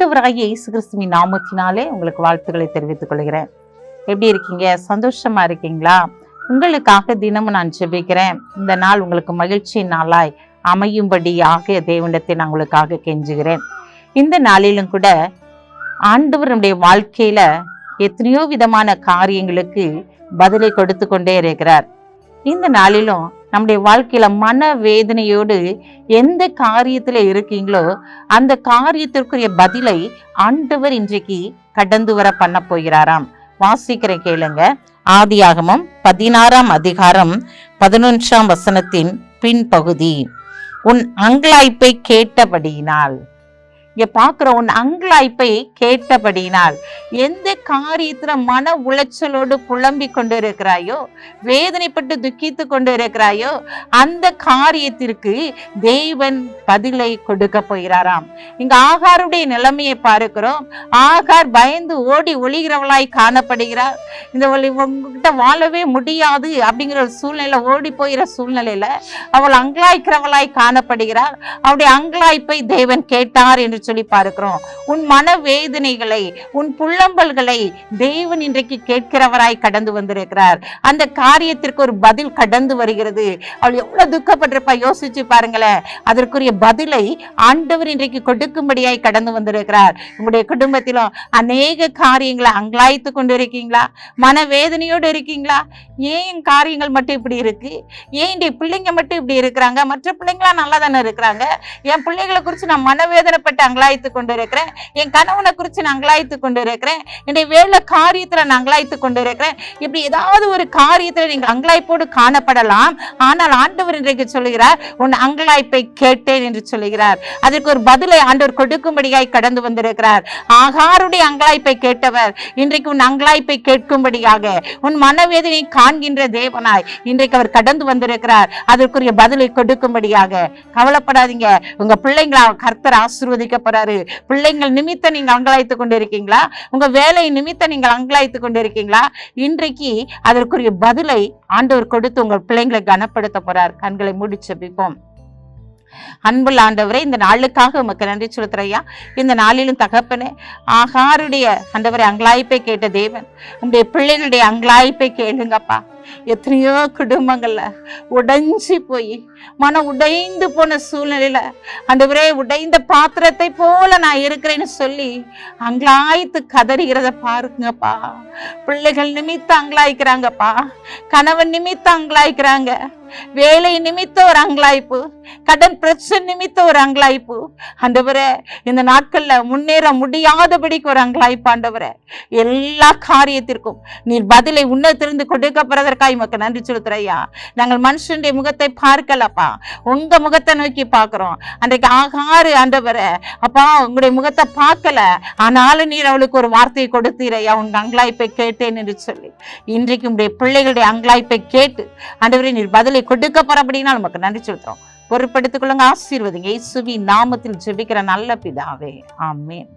ஆண்டவராகிய இயேசு கிறிஸ்துவின் நாமத்தினாலே உங்களுக்கு வாழ்த்துக்களை தெரிவித்துக் கொள்கிறேன். எப்படி இருக்கீங்க? சந்தோஷமா இருக்கீங்களா? உங்களுக்காக தினமும் நான் ஜெபிக்கிறேன். இந்த நாள் உங்களுக்கு மகிழ்ச்சியின் நாளாய் அமையும்படியாக தேவனிடத்தை நான் உங்களுக்காக கெஞ்சுகிறேன். இந்த நாளிலும் கூட ஆண்டவர் நம்முடைய வாழ்க்கையில எத்தனையோ விதமான காரியங்களுக்கு பதிலை கொடுத்து கொண்டே இருக்கிறார். இந்த நாளிலும் நம்முடைய வாழ்க்கையில மன வேதனையோடு எந்த காரியத்துல இருக்கீங்களோ அந்த காரியத்திற்குரிய பதிலை ஆண்டவர் இன்றைக்கு கடந்து வர பண்ண போகிறாராம். வாசிக்கிறேன், கேளுங்க. ஆதியாகமம் 16ஆம் அதிகாரம் 11ஆம் வசனத்தின் பின்பகுதி. உன் அங்கலாய்ப்பை கேட்டபடியினால், இங்க பாக்குற உன் அங்கலாய்ப்பை கேட்டபடியினால், எந்த காரியத்துல மன உளைச்சலோடு புலம்பி கொண்டு இருக்கிறாயோ, வேதனைப்பட்டு துக்கித்து கொண்டு இருக்கிறாயோ, அந்த காரியத்திற்கு தேவன் பதிலை கொடுக்க போகிறாராம். இங்க ஆகாருடைய நிலைமையை பார்க்கிறோம். ஆகார் பயந்து ஓடி ஒளிகிறவளாய் காணப்படுகிறார். இந்த உங்ககிட்ட வாழவே முடியாது அப்படிங்கிற ஒரு சூழ்நிலை, ஓடி போகிற சூழ்நிலையில அவள் அங்கலாய்க்கிறவளாய் காணப்படுகிறார். அவருடைய அங்கலாய்ப்பை தேவன் கேட்டார் என்று சொல்லி பார்க்கிறோம். உன் மன வேதனைகளை, உன் புள்ளம்பல்களை தேவன் இன்றைக்கு கேட்கிறவராய் கடந்து வந்திருக்கிறார். அந்த காரியத்திற்கு ஒரு பதில் கடந்து வருகிறது. அவள் எவ்வளவு துக்கப்பட்டிருப்பா, யோசிச்சு பாருங்களேன். அதற்குரிய பதிலை ஆண்டவர் இன்றைக்கு கொடுக்கும்படியாய் கடந்து வந்திருக்கிறார். உங்களுடைய குடும்பத்திலும் அநேக காரியங்களை அங்கலாய்த்து கொண்டு இருக்கீங்களா? மன வேதனையோடு இருக்கீங்களா? ஏன் காரியங்கள் மட்டும் இப்படி இருக்கு? ஏன் இந்த பிள்ளைங்க மட்டும் இப்படி இருக்கிறாங்க? மற்ற பிள்ளைங்களா நல்லா தானே இருக்கிறாங்க. என் பிள்ளைகளை குறித்து நான் மனவேதனைப்பட்டு அங்கலாய்த்து கொண்டு இருக்கிறேன். என் கணவனை குறித்து நான் அங்கலாய்த்து கொண்டு இருக்கிறேன். என்னுடைய வேலை காரியத்துல நான் அங்கலாய்த்து கொண்டு இருக்கிறேன். இப்படி ஏதாவது ஒரு காரியத்துல நீங்கள் அங்கலாய்ப்போடு காணப்படலாம். ஆனால் ஆண்டவர் இன்றைக்கு சொல்லுகிறார், உன் அங்கலாய்ப்பை கேட்டேன் என்று சொல்லுகிறார். அதற்கு ஒரு பதிலை ஆண்டவர் கொடுக்கும்படியாய் கடந்து வந்திருக்கிறார். ஆகாருடைய அங்கலாய்ப்பை கேட்டவர் இன்றைக்கு உன் அங்கலாய்ப்பை கேட்கும்படியாக, உன் மனவேதனை காண்கின்ற தேவனாய் இன்றைக்கு அவர் கடந்து வந்திருக்கிறார். அதற்குரிய பதிலை கொடுக்கும்படியாக. கவலைப்படாதீங்க, உங்க பிள்ளைங்களை கர்த்தர் ஆசீர்வதிக்க போறாரு. பிள்ளைங்கள் நிமித்தம் நீங்க அங்கலாய்த்து கொண்டு இருக்கீங்களா? உங்க வேலை நிமித்தம் நீங்கள் அங்கலாய்த்து கொண்டு இருக்கீங்களா? இன்றைக்கு அதற்குரிய பதிலை ஆண்டவர் கொடுத்து உங்கள் பிள்ளைங்களை கனப்படுத்த போறார். கண்களை மூடி ஜெபிப்போம். அன்புள்ள ஆண்டவரே, இந்த நாளுக்காக உமக்கு நன்றி செலுத்துறையா. இந்த நாளிலும் தகப்பனே, ஆகாருடைய ஆண்டவரை அங்கலாய்ப்பை கேட்ட தேவன் உங்களுடைய பிள்ளைகளுடைய அங்கலாய்ப்பை கேளுங்கப்பா. எத்தனையோ குடும்பங்கள்ல உடைஞ்சி போய் மன உடைந்து போன சூழ்நிலையில ஆண்டவரே, உடைந்த பாத்திரத்தை போல நான் இருக்கிறேன்னு சொல்லி அங்கலாய்த்து கதறுகிறத பாருங்கப்பா. பிள்ளைகள் நிமித்தம் அங்கலாய்க்கிறாங்கப்பா. கணவன் நிமித்தம் அங்கலாய்க்கிறாங்க. வேலை நிமித்தம் ஒரு அங்கலாய்ப்பு, கடன் பிரச்சனை நிமித்தம் ஒரு அங்கலாய்ப்பு. ஆண்டவரே, இந்த நாட்கள்ல முன்னேற முடியாதபடிக்கு ஒரு அங்கலாய்ப்பு. ஆண்டவரே, எல்லா காரியத்திற்கும் நீர் பதிலை உன்னத்திலிருந்து கொடுக்கப்படுறதற்காக உமக்கு நன்றி செலுத்துறையா. நாங்கள் மனுஷனுடைய முகத்தை பார்க்கலப்பா, உங்க முகத்தை நோக்கி பார்க்கிறோம். அன்றைக்கு ஆகாரு ஆண்டவரே, அப்பா உங்களுடைய முகத்தை பார்க்கல, ஆனாலும் நீர் அவளுக்கு ஒரு வார்த்தையை கொடுத்தீரையா, உங்க அங்கலாய்ப்பை கேட்டேன் என்று சொல்லி. இன்றைக்கு உங்களுடைய பிள்ளைகளுடைய அங்கலாய்ப்பை கேட்டு ஆண்டவரே நீர் பதிலை கொடுக்க போற அப்படின்னா நமக்கு நன்றி செலுத்துறோம். பொறுப்படுத்திக் கொள்ளுங்க, ஆசீர்வதிங்க. இயேசுவின் நாமத்தில் ஜெபிக்கிற நல்ல பிதாவே, ஆமென்.